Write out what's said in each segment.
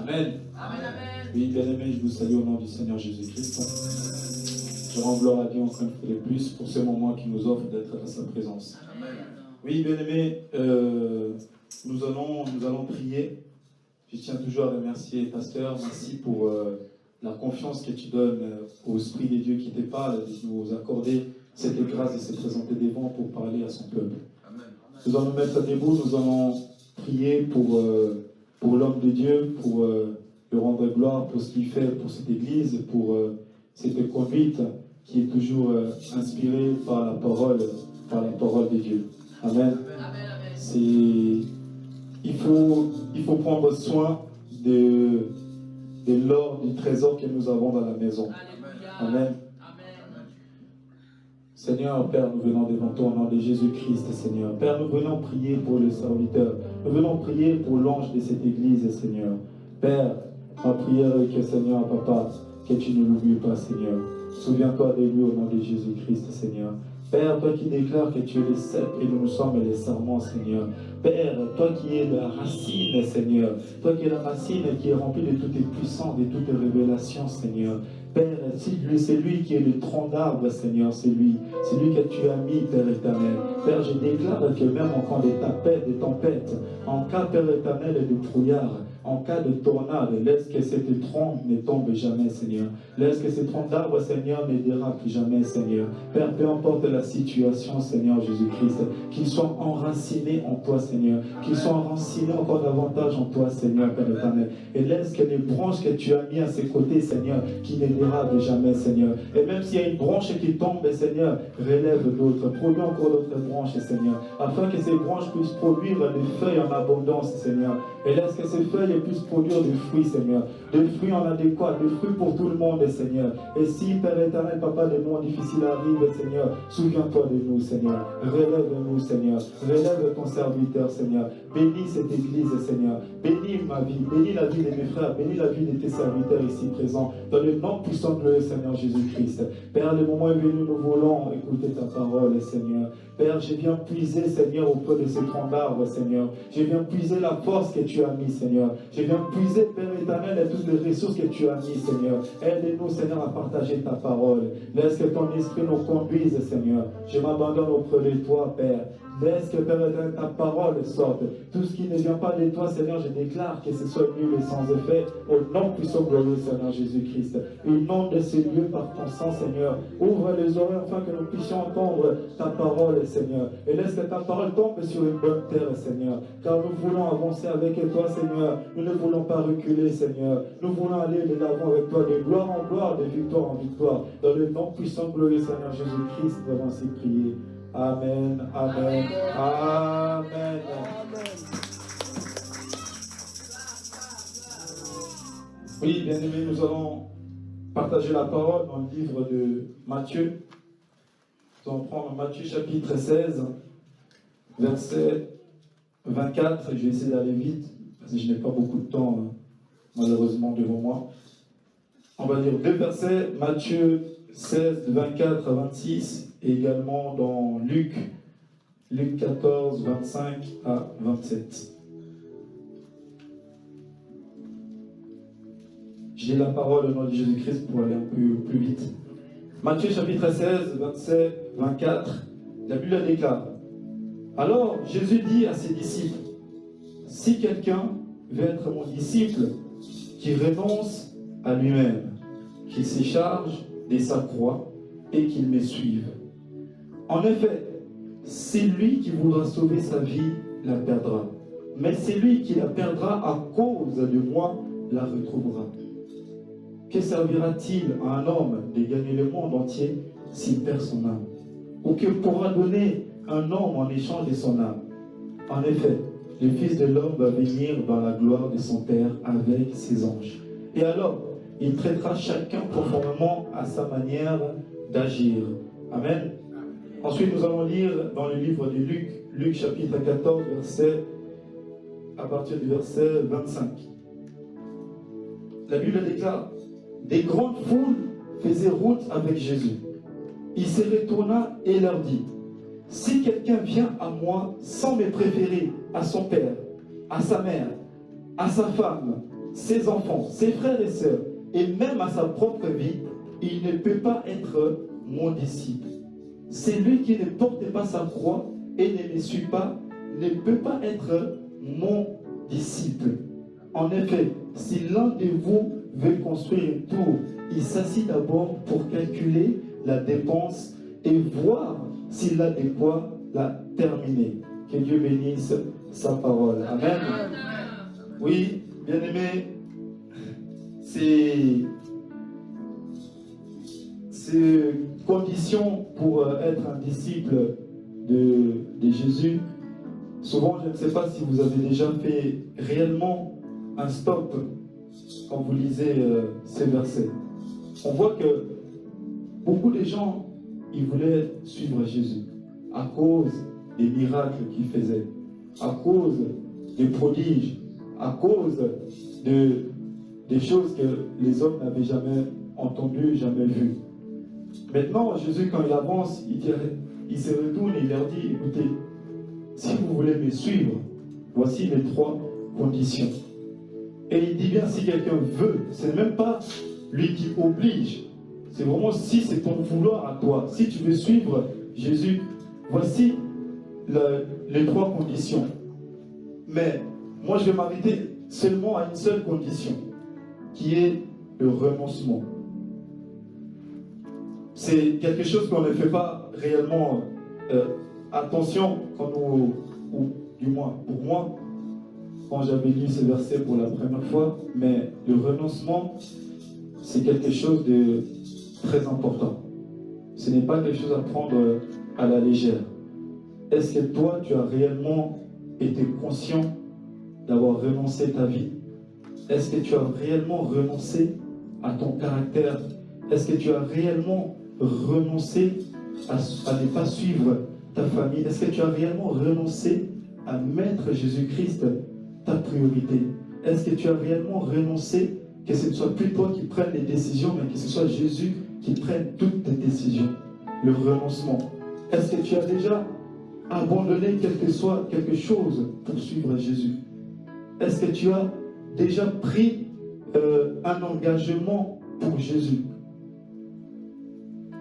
Amen. Amen, amen. Oui, bien-aimés, je vous salue au nom du Seigneur Jésus-Christ. Je rends gloire à Dieu encore une fois de plus pour ce moment qu'il nous offre d'être à sa présence. Amen. Oui, bien-aimés, nous allons prier. Je tiens toujours à remercier Pasteur. Merci pour la confiance que tu donnes au Esprit de Dieu qui te parle, de nous accorder cette grâce de se présenter devant pour parler à son peuple. Amen. Nous allons nous mettre debout, nous allons prier pour l'homme de Dieu, pour lui rendre gloire pour ce qu'il fait pour cette église, pour cette conduite qui est toujours inspirée par la parole de Dieu. Amen. Il faut prendre soin de l'or, du trésor que nous avons dans la maison. Amen. Seigneur, Père, nous venons devant toi au nom de Jésus-Christ, Seigneur. Père, nous venons prier pour le serviteur. Nous venons prier pour l'ange de cette église, Seigneur. Père, ma prière est que, Seigneur, Papa, que tu ne l'oublies pas, Seigneur. Souviens-toi de lui au nom de Jésus-Christ, Seigneur. Père, toi qui déclares que tu es le cep et nous sommes les serments, Seigneur. Père, toi qui es la racine, Seigneur. Toi qui es la racine qui est remplie de toutes tes puissances, de toutes tes révélations, Seigneur. Père, c'est lui qui est le tronc d'arbre, Seigneur, c'est lui que tu as mis, Père éternel. Père, je déclare que même en cas de tempête, en cas, Père éternel, de brouillard, en cas de tornade, laisse que cette tronc ne tombe jamais, Seigneur. Laisse que ce tronc d'arbre, Seigneur, ne dérape jamais, Seigneur. Père, peu importe la situation, Seigneur Jésus-Christ, qu'ils soient enracinés en toi, Seigneur. Qu'ils soient enracinés encore davantage en toi, Seigneur, Père éternel. Et laisse que les branches que tu as mis à ses côtés, Seigneur, qui ne dérapent jamais, Seigneur. Et même s'il y a une branche qui tombe, Seigneur, relève d'autres. Produis encore d'autres branches, Seigneur. Afin que ces branches puissent produire des feuilles en abondance, Seigneur. Et laisse que ces feuilles puissent produire des fruits, Seigneur. Des fruits en adéquat, des fruits pour tout le monde, Seigneur. Et si, Père éternel, Papa, des moments difficiles arrivent, Seigneur, souviens-toi de nous, Seigneur. Relève-nous, Seigneur. Relève ton serviteur, Seigneur. Bénis cette église, Seigneur. Bénis ma vie. Bénis la vie de mes frères. Bénis la vie de tes serviteurs ici présents. Dans le nom puissant de le Seigneur Jésus-Christ. Père, le moment est venu, nous voulons écouter ta parole, Seigneur. Père, je viens puiser, Seigneur, auprès de ces troncs d'arbres, Seigneur. Je viens puiser la force que tu as mis, Seigneur. Je viens puiser, Père éternel, et toutes les ressources que tu as mis, Seigneur. Aide-nous, Seigneur, à partager ta parole. Laisse que ton esprit nous conduise, Seigneur. Je m'abandonne auprès de toi, Père. Laisse que, Père éternel, ta parole sorte. Tout ce qui ne vient pas de toi, Seigneur, je déclare que ce soit nul et sans effet. Au nom puissant glorieux, Seigneur Jésus-Christ. Inonde ces lieux par ton sang, Seigneur. Ouvre les oreilles afin que nous puissions entendre ta parole, Seigneur. Et laisse que ta parole tombe sur une bonne terre, Seigneur. Car nous voulons avancer avec toi, Seigneur. Nous ne voulons pas reculer, Seigneur. Nous voulons aller de l'avant avec toi, de gloire en gloire, de victoire en victoire. Dans le nom puissant glorieux, Seigneur Jésus-Christ, nous avons ainsi prié. Amen, amen, amen. Oui, bien aimés, nous allons partager la parole dans le livre de Matthieu. Nous allons prendre Matthieu chapitre 16, verset 24. Je vais essayer d'aller vite, parce que je n'ai pas beaucoup de temps, malheureusement, devant moi. On va lire deux versets, Matthieu 16, 24 à 26. Et également dans Luc 14, 25 à 27. J'ai la parole au nom de Jésus-Christ pour aller un peu plus vite. Matthieu chapitre 16, verset 24, la Bible déclare. Alors Jésus dit à ses disciples, si quelqu'un veut être mon disciple, qu'il renonce à lui-même, qu'il se charge de sa croix et qu'il me suive. En effet, c'est lui qui voudra sauver sa vie, la perdra. Mais celui qui la perdra à cause de moi, la retrouvera. Que servira-t-il à un homme de gagner le monde entier s'il perd son âme? Ou que pourra donner un homme en échange de son âme? En effet, le Fils de l'homme va venir dans la gloire de son Père avec ses anges. Et alors, il traitera chacun conformément à sa manière d'agir. Amen. Ensuite, nous allons lire dans le livre de Luc, Luc chapitre 14, à partir du verset 25. La Bible déclare, des grandes foules faisaient route avec Jésus. Il se retourna et leur dit, si quelqu'un vient à moi sans me préférer à son père, à sa mère, à sa femme, ses enfants, ses frères et sœurs, et même à sa propre vie, il ne peut pas être mon disciple. C'est lui qui ne porte pas sa croix et ne me suit pas, ne peut pas être mon disciple. En effet, si l'un de vous veut construire une tour, il s'assit d'abord pour calculer la dépense et voir s'il a de quoi la terminer. Que Dieu bénisse sa parole. Amen. Oui, bien-aimés, c'est condition pour être un disciple de Jésus. Souvent, je ne sais pas si vous avez déjà fait réellement un stop quand vous lisez ces versets. On voit que beaucoup de gens, ils voulaient suivre Jésus à cause des miracles qu'il faisait, à cause des prodiges, à cause des choses que les hommes n'avaient jamais entendues, jamais vues. Maintenant, Jésus, quand il avance, il se retourne et il leur dit, écoutez, si vous voulez me suivre, voici les 3 conditions. Et il dit bien, si quelqu'un veut, c'est même pas lui qui oblige, c'est vraiment si c'est ton vouloir à toi, si tu veux suivre Jésus, voici les 3 conditions. Mais moi, je vais m'arrêter seulement à une seule condition, qui est le renoncement. C'est quelque chose qu'on ne fait pas réellement attention quand nous, ou du moins pour moi, quand j'avais lu ce verset pour la première fois, mais le renoncement, c'est quelque chose de très important. Ce n'est pas quelque chose à prendre à la légère. Est-ce que toi, tu as réellement été conscient d'avoir renoncé ta vie? Est-ce que tu as réellement renoncé à ton caractère? Est-ce que tu as réellement renoncé à ne pas suivre ta famille? Est-ce que tu as réellement renoncé à mettre Jésus-Christ ta priorité? Est-ce que tu as réellement renoncé que ce ne soit plus toi qui prennes les décisions, mais que ce soit Jésus qui prenne toutes tes décisions? Le renoncement. Est-ce que tu as déjà abandonné quelque chose pour suivre Jésus? Est-ce que tu as déjà pris un engagement pour Jésus?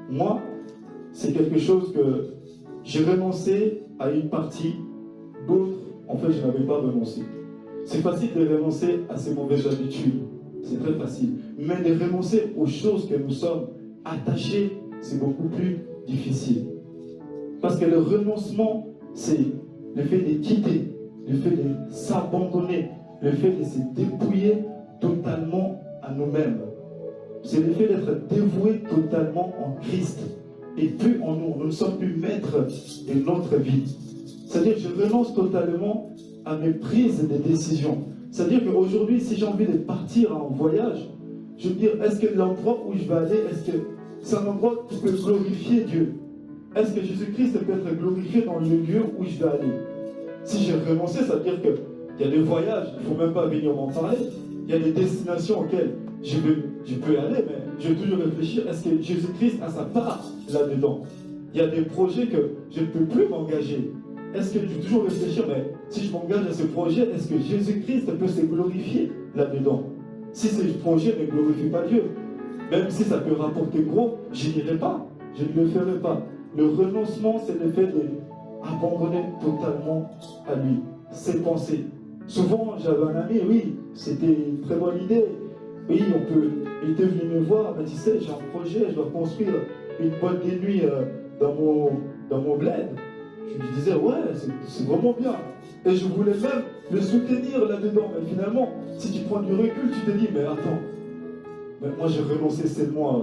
Moi, c'est quelque chose que j'ai renoncé à une partie, d'autres, en fait, je n'avais pas renoncé. C'est facile de renoncer à ces mauvaises habitudes, c'est très facile. Mais de renoncer aux choses que nous sommes attachés, c'est beaucoup plus difficile. Parce que le renoncement, c'est le fait de quitter, le fait de s'abandonner, le fait de se dépouiller totalement à nous-mêmes. C'est le fait d'être dévoué totalement en Christ. Et plus en nous, nous ne sommes plus maîtres de notre vie. C'est-à-dire que je renonce totalement à mes prises de décisions. C'est-à-dire qu'aujourd'hui, si j'ai envie de partir en voyage, je veux dire, est-ce que l'endroit où je vais aller, est-ce que c'est un endroit qui peut glorifier Dieu? Est-ce que Jésus-Christ peut être glorifié dans le lieu où je vais aller? Si j'ai renoncé, ça veut dire qu'il y a des voyages, il ne faut même pas venir m'en parler. Il y a des destinations auxquelles je peux aller, mais je vais toujours réfléchir, est-ce que Jésus-Christ a sa part là-dedans? Il y a des projets que je ne peux plus m'engager. Est-ce que je vais toujours réfléchir, mais si je m'engage à ce projet, est-ce que Jésus-Christ peut se glorifier là-dedans? Si ce projet ne glorifie pas Dieu, même si ça peut rapporter gros, je n'irai pas, je ne le ferai pas. Le renoncement, c'est le fait d'abandonner totalement à lui, ses pensées. Souvent, j'avais un ami, oui, c'était une très bonne idée. Oui, il était venu me voir, mais tu sais, j'ai un projet, je dois construire une boîte de nuit dans mon bled. Je lui disais, ouais, c'est vraiment bien. Et je voulais même le soutenir là-dedans. Mais finalement, si tu prends du recul, tu te dis, mais attends, mais moi j'ai renoncé seulement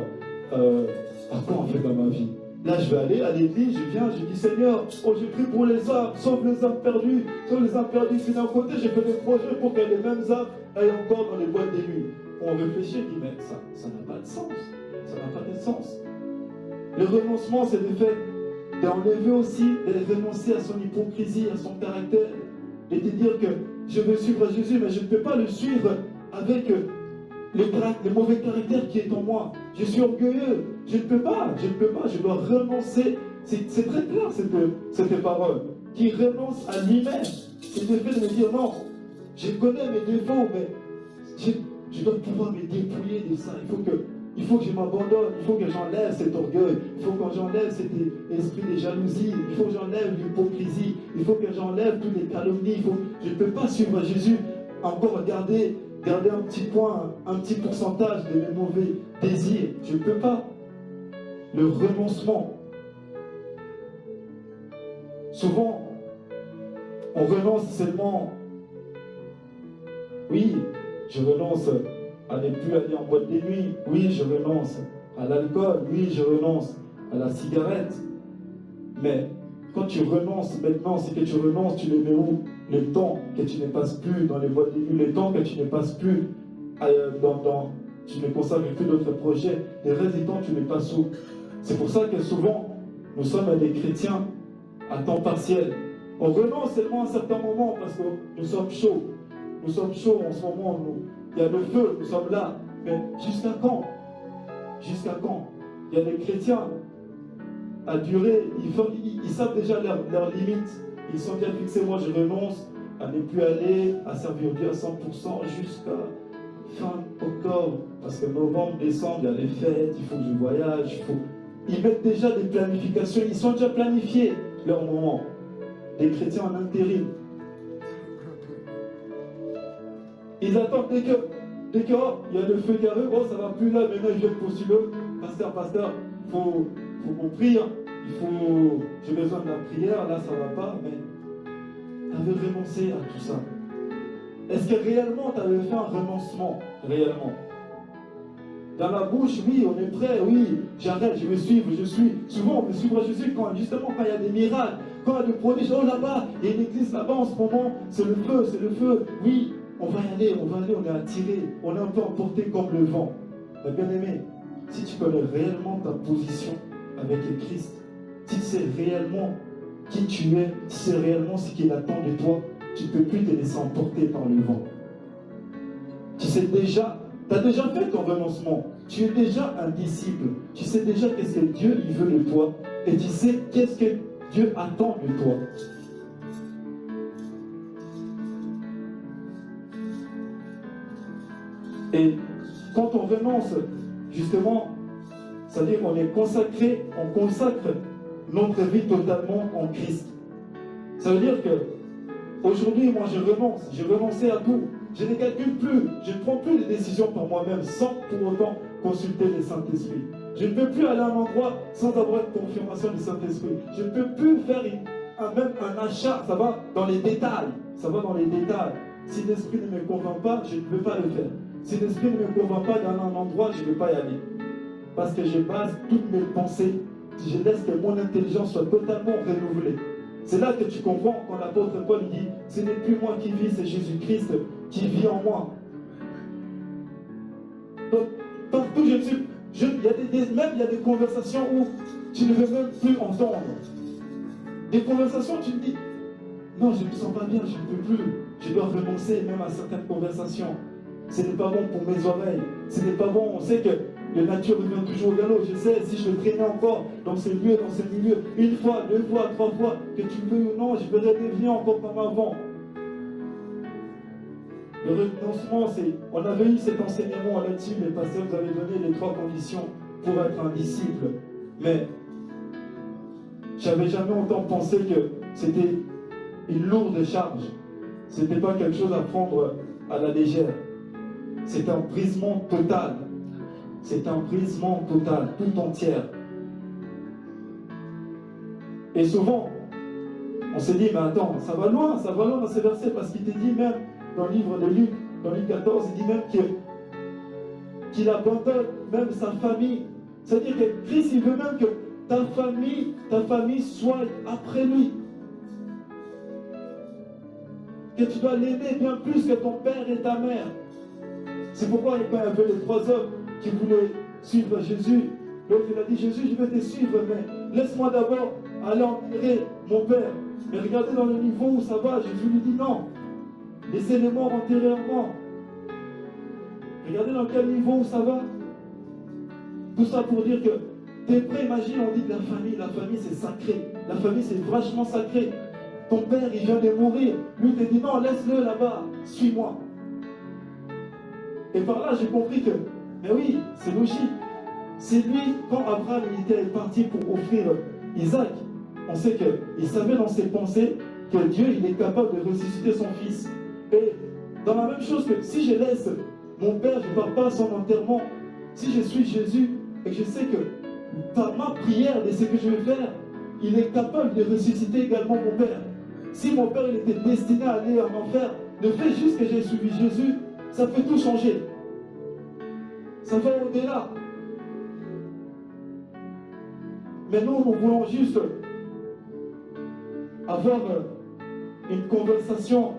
à quoi en fait dans ma vie? Là, je vais aller à l'église, je viens, je dis, Seigneur, oh, j'ai pris pour les âmes, sauve les âmes perdues, sauve les âmes perdues. Puis d'un côté, j'ai fait des projets pour que les mêmes âmes aillent encore dans les boîtes de nuit. On réfléchit, on dit, mais ça n'a pas de sens. Ça n'a pas de sens. Le renoncement, c'est le fait d'enlever aussi, de renoncer à son hypocrisie, à son caractère, et de dire que je veux suivre Jésus, mais je ne peux pas le suivre avec le mauvais caractère qui est en moi. Je suis orgueilleux, je ne peux pas, je dois renoncer. C'est très clair cette parole, qui renonce à lui-même. C'est le fait de me dire non, je connais mes défauts, mais je dois pouvoir me dépouiller de ça. Il faut que je m'abandonne, il faut que j'enlève cet orgueil, il faut que j'enlève cet esprit de jalousie, il faut que j'enlève l'hypocrisie, il faut que j'enlève toutes les calomnies. Je ne peux pas suivre Jésus, encore garder un petit point, un petit pourcentage de mes mauvais désirs. Je ne peux pas. Le renoncement. Souvent, on renonce seulement. Oui, je renonce à ne plus aller en boîte de nuit. Oui, je renonce à l'alcool. Oui, je renonce à la cigarette. Mais quand tu renonces maintenant, c'est que tu renonces, tu le mets où? Le temps que tu ne passes plus dans les boîtes de nuit, le temps que tu ne passes plus tu ne consacres plus d'autres projets. Les restes du temps, tu les passes où? C'est pour ça que souvent, nous sommes des chrétiens à temps partiel. On renonce seulement à certains moments parce que nous sommes chauds. Nous sommes chauds en ce moment. Il y a le feu, nous sommes là. Mais jusqu'à quand? Jusqu'à quand? Il y a des chrétiens à durer. Ils savent déjà leurs limites. Ils sont déjà fixés. Moi, je renonce à ne plus aller, à servir Dieu à 100% jusqu'à fin octobre. Parce que novembre, décembre, il y a les fêtes, il faut que je voyage, Ils mettent déjà des planifications. Ils sont déjà planifiés leur moment. Des chrétiens en intérim. Ils attendent dès que il y a le feu qui arrive, ça va plus là, maintenant ils viennent postuler. Pasteur, faut qu'on prie. J'ai besoin de la prière, là ça va pas, mais tu avais renoncé à tout ça. Est-ce que réellement tu avais fait un renoncement? Réellement. Dans la bouche, oui, on est prêt, oui, j'arrête, je vais suivre, je suis. Souvent, on peut suivre Jésus quand il y a des miracles, quand il y a des prodiges. Oh là-bas, il y a une église là-bas en ce moment, c'est le feu. Oui, on va y aller, on est attiré, on est un peu emporté comme le vent. Mais bien aimé, si tu connais réellement ta position avec le Christ, si tu sais réellement qui tu es, si tu sais réellement ce qu'il attend de toi, tu ne peux plus te laisser emporter par le vent. Tu sais déjà. Tu as déjà fait ton renoncement. Tu es déjà un disciple. Tu sais déjà qu'est-ce que Dieu il veut de toi. Et tu sais qu'est-ce que Dieu attend de toi. Et quand on renonce, justement, ça veut dire qu'on est consacré, on consacre notre vie totalement en Christ. Ça veut dire que aujourd'hui, moi je renonce. J'ai renoncé à tout. Je ne calcule plus, je ne prends plus de décisions par moi-même sans pour autant consulter le Saint-Esprit. Je ne peux plus aller à un endroit sans avoir une confirmation du Saint-Esprit. Je ne peux plus faire même un achat, ça va dans les détails. Ça va dans les détails. Si l'Esprit ne me convainc pas, je ne peux pas le faire. Si l'Esprit ne me convainc pas dans un endroit, je ne peux pas y aller. Parce que je base toutes mes pensées, je laisse que mon intelligence soit totalement renouvelée. C'est là que tu comprends quand l'apôtre Paul dit « Ce n'est plus moi qui vis, c'est Jésus-Christ qui vit en moi. » Donc, partout je suis, il y a des conversations où tu ne veux même plus entendre. Des conversations, tu me dis « Non, je ne me sens pas bien, je ne peux plus. Je dois renoncer même à certaines conversations. Ce n'est pas bon pour mes oreilles. Ce n'est pas bon, on sait que la nature revient toujours au galop. Je sais, si je le traînais encore dans ce lieu, dans ce milieu, une fois, deux fois, trois fois, que tu le veux ou non, je vais redevenir encore comme avant. » Le renoncement, on avait eu cet enseignement là-dessus, les pasteurs nous avaient donné les 3 conditions pour être un disciple. Mais j'avais jamais autant pensé que c'était une lourde charge. Ce n'était pas quelque chose à prendre à la légère. C'est un brisement total. C'est un brisement total, tout entière. Et souvent, on se dit, mais attends, ça va loin dans ces versets, parce qu'il te dit même, dans le livre de Luc, dans Luc 14, il dit même qu'il abandonne même sa famille. C'est-à-dire que Christ, il veut même que ta famille soit après lui. Que tu dois l'aimer bien plus que ton père et ta mère. C'est pourquoi quand il y avait les 3 hommes qui voulaient suivre Jésus, l'autre il a dit, Jésus, je vais te suivre, mais laisse-moi d'abord aller enterrer mon père. Mais regardez dans le niveau où ça va, Jésus lui dit non. Laissez les morts antérieurement. Regardez dans quel niveau où ça va. Tout ça pour dire que t'es prêt, imagine, on dit de la famille c'est sacré. La famille c'est vachement sacré. Ton père il vient de mourir. Lui te dit non, laisse-le là-bas, suis-moi. Et par là, j'ai compris que, mais oui, c'est logique. C'est lui, quand Abraham était parti pour offrir Isaac, on sait qu'il savait dans ses pensées que Dieu, il est capable de ressusciter son fils. Et dans la même chose que si je laisse mon père, je ne pars pas à son enterrement, si je suis Jésus et que je sais que par ma prière de ce que je vais faire, il est capable de ressusciter également mon père. Si mon père il était destiné à aller en enfer, le fait juste que j'ai suivi Jésus, ça peut tout changer. Ça va au-delà. Mais nous voulons juste avoir une conversation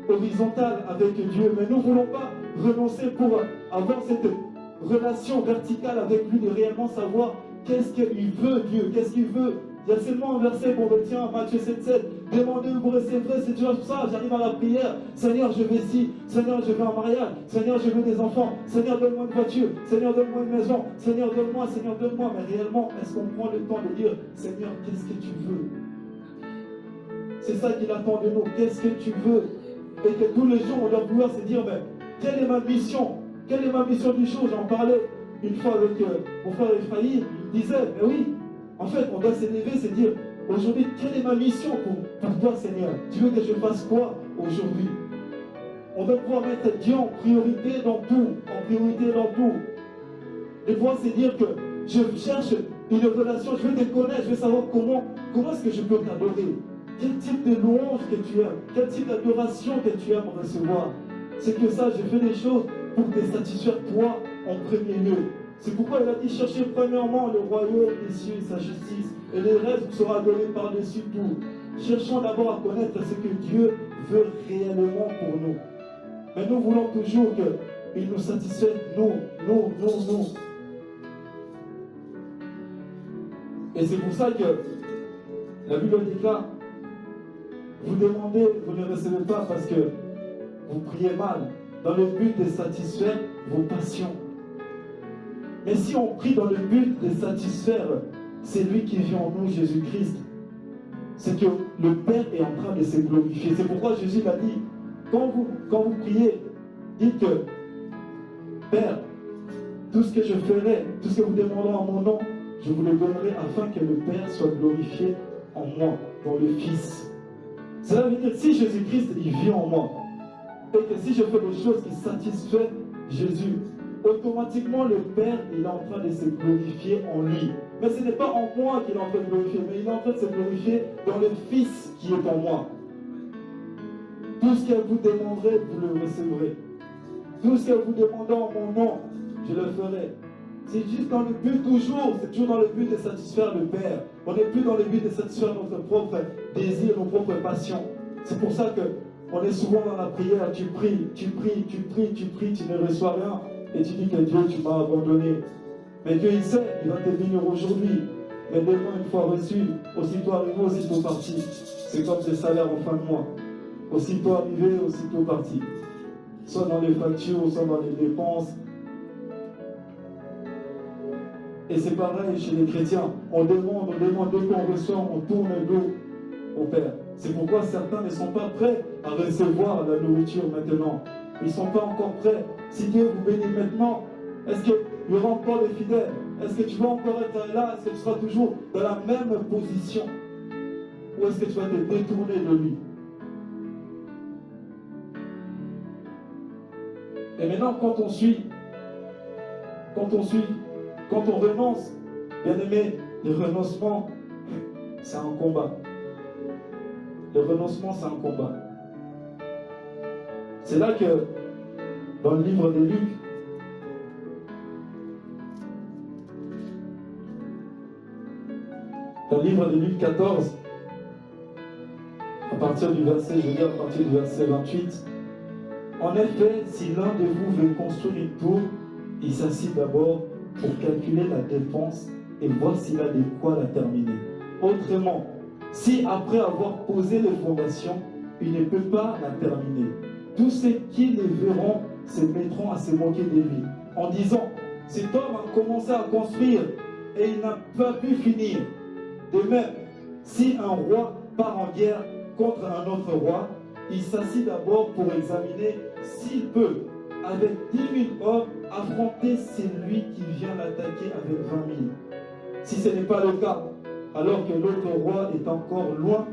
horizontale avec Dieu. Mais nous ne voulons pas renoncer pour avoir cette relation verticale avec lui, de réellement savoir qu'est-ce qu'il veut, Dieu, qu'est-ce qu'il veut. Il y a seulement un verset qu'on retient, Matthieu 7,7. Demandez, vous recevrez, c'est toujours ça. J'arrive à la prière. Seigneur, je veux ci. Seigneur, je veux un mariage. Seigneur, je veux des enfants. Seigneur, donne-moi une voiture. Seigneur, donne-moi une maison. Seigneur, donne-moi. Seigneur, donne-moi. Mais réellement, est-ce qu'on prend le temps de dire, Seigneur, qu'est-ce que tu veux? C'est ça qu'il attend de nous. Qu'est-ce que tu veux? Et que tous les jours, on doit pouvoir se dire, mais quelle est ma mission? Quelle est ma mission du jour? J'en parlais une fois avec mon frère Ephraïm. Il disait, mais oui, en fait, on doit s'élever, se dire, aujourd'hui, quelle est ma mission pour toi, Seigneur? Tu veux que je fasse quoi aujourd'hui? On doit pouvoir mettre Dieu en priorité dans tout, en priorité dans tout. De pouvoir se dire que je cherche une relation, je veux te connaître, je veux savoir comment est-ce que je peux t'adorer. Quel type de louange que tu aimes, quel type d'adoration que tu aimes recevoir. C'est que ça, je fais des choses pour te satisfaire toi en premier lieu. C'est pourquoi il a dit chercher premièrement le royaume des cieux et sa justice, et le reste vous sera donné par-dessus tout. Cherchons d'abord à connaître ce que Dieu veut réellement pour nous. Mais nous voulons toujours qu'il nous satisfasse, nous. Et c'est pour ça que la Bible déclare, vous demandez, vous ne recevez pas parce que vous priez mal, dans le but de satisfaire vos passions. Mais si on prie dans le but de satisfaire celui qui vit en nous, Jésus-Christ, c'est que le Père est en train de se glorifier. C'est pourquoi Jésus l'a dit, quand vous priez, dites que Père, tout ce que je ferai, tout ce que vous demanderez en mon nom, je vous le donnerai afin que le Père soit glorifié en moi, dans le Fils. Cela veut dire, si Jésus-Christ, il vit en moi, et que si je fais des choses qui satisfont Jésus, automatiquement le Père, il est en train de se glorifier en lui. Mais ce n'est pas en moi qu'il est en train de glorifier, mais il est en train de se glorifier dans le Fils qui est en moi. Tout ce que vous demanderez, vous le recevrez. Tout ce que vous demandez en mon nom, je le ferai. C'est juste dans le but toujours, c'est toujours dans le but de satisfaire le Père. On n'est plus dans le but de satisfaire notre propre désir, nos propres passions. C'est pour ça qu'on est souvent dans la prière, tu pries, tu ne reçois rien. Et tu dis que Dieu, tu m'as abandonné. Mais Dieu, il sait, il va te bénir aujourd'hui. Mais demain, une fois reçu, aussitôt arrivé, aussitôt parti. C'est comme le salaire en fin de mois. Aussitôt arrivé, aussitôt parti. Soit dans les factures, soit dans les dépenses. Et c'est pareil chez les chrétiens. On demande, dès qu'on reçoit, on tourne le dos au Père. C'est pourquoi certains ne sont pas prêts à recevoir la nourriture maintenant. Ils ne sont pas encore prêts. Si Dieu vous bénit maintenant, est-ce qu'il y aura encore des fidèles? Est-ce que tu vas encore être là? Est-ce que tu seras toujours dans la même position? Ou est-ce que tu vas te détourner de lui? Et maintenant, quand on renonce, bien aimé, le renoncement, c'est un combat. Le renoncement, c'est un combat. C'est là que, dans le livre de Luc, dans le livre de Luc 14, à partir du verset 28, en effet, si l'un de vous veut construire une tour, il s'assied d'abord pour calculer la dépense et voir s'il a de quoi la terminer. Autrement, si après avoir posé les fondations, il ne peut pas la terminer, tous ceux qui le verront se mettront à se moquer de lui, en disant, cet homme a commencé à construire et il n'a pas pu finir. De même, si un roi part en guerre contre un autre roi, il s'assit d'abord pour examiner s'il peut avec 10 000 hommes, affronter celui qui vient l'attaquer avec 20 000. Si ce n'est pas le cas, alors que l'autre roi est encore loin,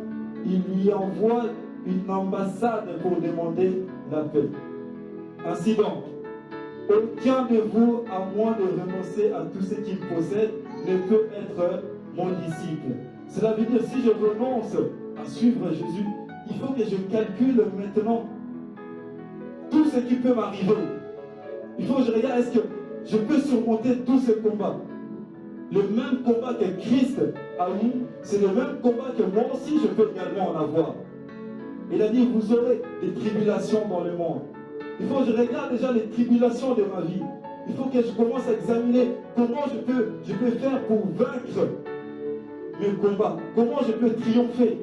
il lui envoie une ambassade pour demander la paix. Ainsi donc, aucun de vous, à moins de renoncer à tout ce qu'il possède, ne peut être mon disciple. Cela veut dire, si je renonce à suivre Jésus, il faut que je calcule maintenant tout ce qui peut m'arriver. Il faut que je regarde, est-ce que je peux surmonter tous ces combats? Le même combat que Christ a eu, c'est le même combat que moi aussi je peux également en avoir. Il a dit, vous aurez des tribulations dans le monde. Il faut que je regarde déjà les tribulations de ma vie. Il faut que je commence à examiner comment je peux faire pour vaincre mes combats. Comment je peux triompher.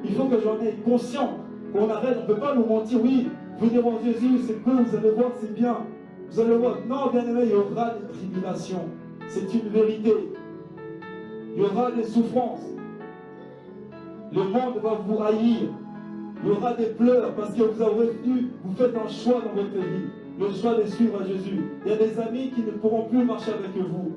Il faut que j'en ai conscience. Qu'on arrête, on ne peut pas nous mentir. Oui, venez voir Jésus, c'est cool, vous allez voir, c'est bien. Vous allez voir. Non, bien aimé, il y aura des tribulations. C'est une vérité. Il y aura des souffrances. Le monde va vous haïr. Il y aura des pleurs parce que vous faites un choix dans votre vie. Le choix de suivre Jésus. Il y a des amis qui ne pourront plus marcher avec vous.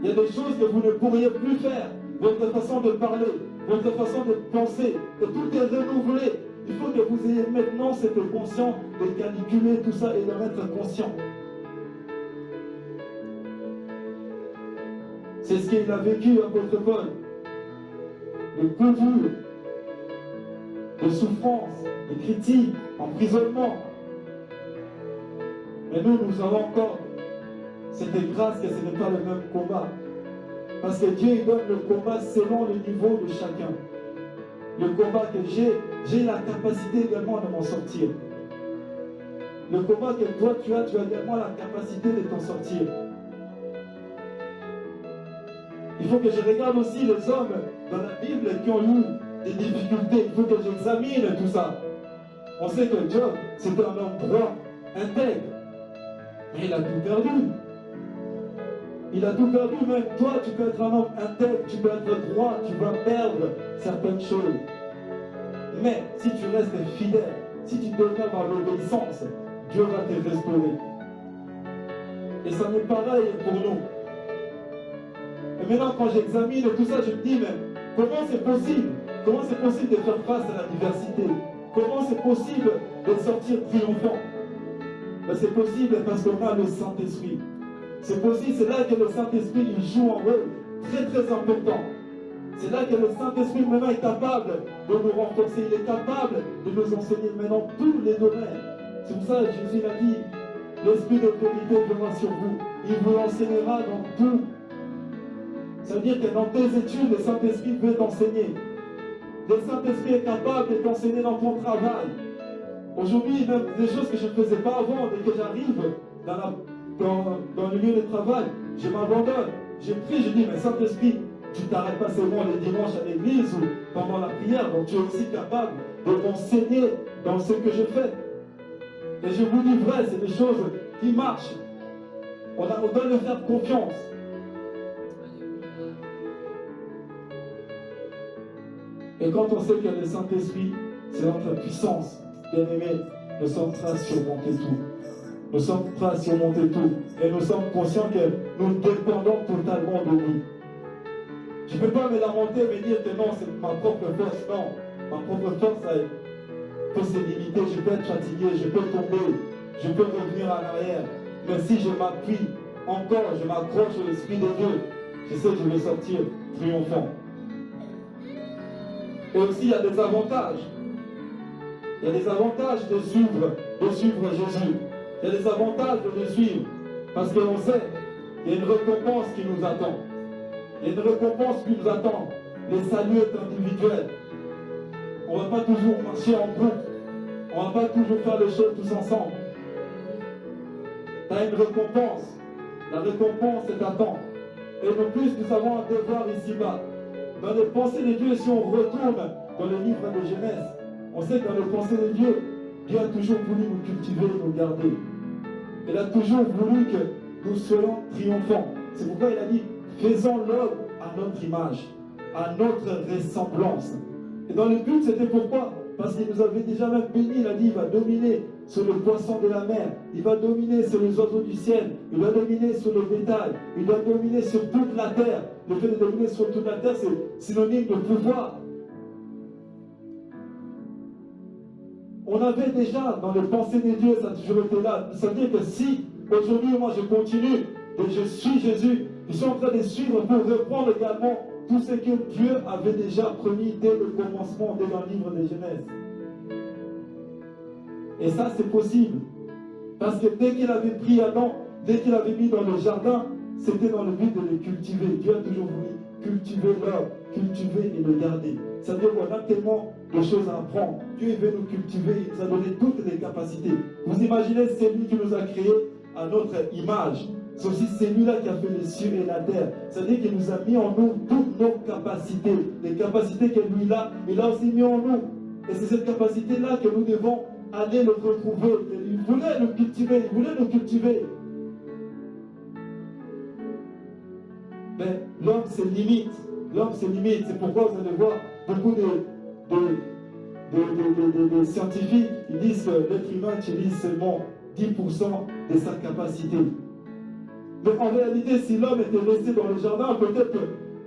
Il y a des choses que vous ne pourriez plus faire. Votre façon de parler, votre façon de penser, que tout est renouvelé. Il faut que vous ayez maintenant cette conscience de calculer tout ça et d'en être conscient. C'est ce qu'il a vécu, apôtre Paul. Le coup dur, de souffrance, de critiques, emprisonnement. Mais nous avons encore cette grâce que ce n'est pas le même combat. Parce que Dieu il donne le combat selon le niveau de chacun. Le combat que j'ai la capacité également de m'en sortir. Le combat que toi tu as également la capacité de t'en sortir. Il faut que je regarde aussi les hommes dans la Bible qui ont eu des difficultés. Il faut que j'examine tout ça. On sait que Job, c'était un homme droit, intègre. Mais il a tout perdu. Il a tout perdu. Même toi, tu peux être un homme intègre, tu peux être droit, tu vas perdre certaines choses. Mais si tu restes fidèle, si tu demeures dans l'obéissance, Dieu va te restaurer. Et ça n'est pareil pour nous. Et maintenant, quand j'examine tout ça, je me dis, mais comment c'est possible? Comment c'est possible de faire face à la diversité? Comment c'est possible de sortir triomphant? Ben, c'est possible parce qu'on a le Saint-Esprit. C'est possible, c'est là que le Saint-Esprit il joue un rôle très très important. C'est là que le Saint-Esprit maintenant est capable de nous renforcer, il est capable de nous enseigner maintenant tous les domaines. C'est pour ça que Jésus a dit, l'Esprit de vérité viendra sur vous, il vous enseignera dans tout. Ça veut dire que dans tes études, le Saint-Esprit veut t'enseigner. Le Saint-Esprit est capable de t'enseigner dans ton travail. Aujourd'hui, même des choses que je ne faisais pas avant, dès que j'arrive dans le lieu de travail, je m'abandonne. Je prie, je dis, mais Saint-Esprit, tu ne t'arrêtes pas seulement les dimanches à l'église ou pendant la prière, donc tu es aussi capable de m'enseigner dans ce que je fais. Et je vous dis vrai, c'est des choses qui marchent. On doit leur faire confiance. Et quand on sait que le Saint-Esprit, c'est notre puissance, bien aimé, nous sommes prêts à surmonter tout. Nous sommes prêts à surmonter tout. Et nous sommes conscients que nous dépendons totalement de lui. Je ne peux pas me lamenter et me dire que non, c'est ma propre force. Non, ma propre force peut se limiter. Je peux être fatigué, je peux tomber, je peux revenir en arrière. Mais si je m'appuie encore, je m'accroche au l'Esprit de Dieu, je sais que je vais sortir triomphant. Et aussi, il y a des avantages. Il y a des avantages de suivre Jésus. Il y a des avantages de le suivre. Parce qu'on sait qu'il y a une récompense qui nous attend. Il y a une récompense qui nous attend. Le salut est individuel. On ne va pas toujours marcher en groupe. On ne va pas toujours faire les choses tous ensemble. Tu as une récompense. La récompense t'attend. Et de plus, nous avons un devoir ici-bas. Dans les pensées de Dieu, si on retourne dans le livre de Genèse, on sait que dans les pensées de Dieu, Dieu a toujours voulu nous cultiver et nous garder. Il a toujours voulu que nous soyons triomphants. C'est pourquoi il a dit, faisons l'homme à notre image, à notre ressemblance. Et dans le but, c'était pourquoi? parce qu'il nous avait déjà même béni. Il a dit, il va dominer sur les poissons de la mer, il va dominer sur les oiseaux du ciel, il va dominer sur le bétail, il va dominer sur toute la terre. Le fait de dominer sur toute la terre, c'est synonyme de pouvoir. On avait déjà dans les pensées de Dieu, ça a toujours été là. Ça veut dire que si aujourd'hui moi je continue et je suis Jésus, je suis en train de suivre pour reprendre également tout ce que Dieu avait déjà promis dès le commencement, dès le livre de Genèse. Et ça c'est possible. Parce que dès qu'il avait pris Adam, dès qu'il avait mis dans le jardin, c'était dans le but de le cultiver. Dieu a toujours voulu cultiver l'homme, cultiver et le garder. Ça veut dire qu'on a tellement de choses à apprendre. Dieu veut nous cultiver, il nous a donné toutes les capacités. Vous imaginez, c'est lui qui nous a créés à notre image. C'est aussi celui-là qui a fait les cieux et la terre. C'est-à-dire qu'il nous a mis en nous toutes nos capacités. Les capacités que lui a, il a aussi mis en nous. Et c'est cette capacité-là que nous devons aller le retrouver. Il voulait nous cultiver, il voulait nous cultiver. Mais l'homme, c'est limite. L'homme, c'est limite. C'est pourquoi vous allez voir beaucoup de scientifiques, ils disent que l'être humain utilise seulement 10% de sa capacité. Mais en réalité, si l'homme était resté dans le jardin, peut-être que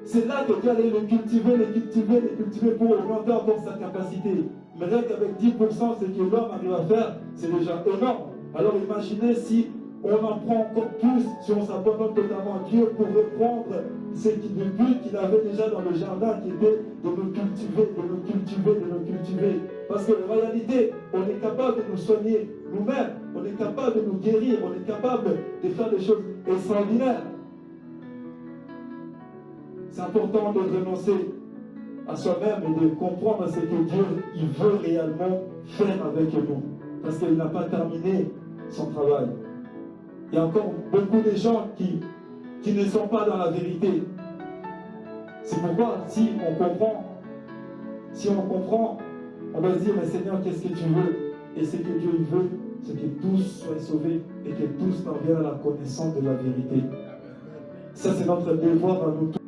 c'est là que Dieu allait le cultiver pour augmenter encore sa capacité. Mais rien qu'avec 10%, ce que l'homme arrive à faire, c'est déjà énorme. Alors imaginez si on en prend encore plus, si on s'abandonne totalement à Dieu pour reprendre ce le but qu'il avait déjà dans le jardin, qui était de nous cultiver, de nous cultiver, de nous cultiver. Parce qu'en réalité, on est capable de nous soigner nous-mêmes, on est capable de nous guérir, on est capable de faire des choses extraordinaires. C'est important de renoncer à soi-même et de comprendre ce que Dieu il veut réellement faire avec nous. Parce qu'il n'a pas terminé son travail. Il y a encore beaucoup de gens qui ne sont pas dans la vérité. C'est pourquoi si on comprend, on va se dire, mais Seigneur, qu'est-ce que tu veux? Et ce que Dieu veut, c'est que tous soient sauvés et que tous parviennent à la connaissance de la vérité. Ça, c'est notre devoir à nous tous.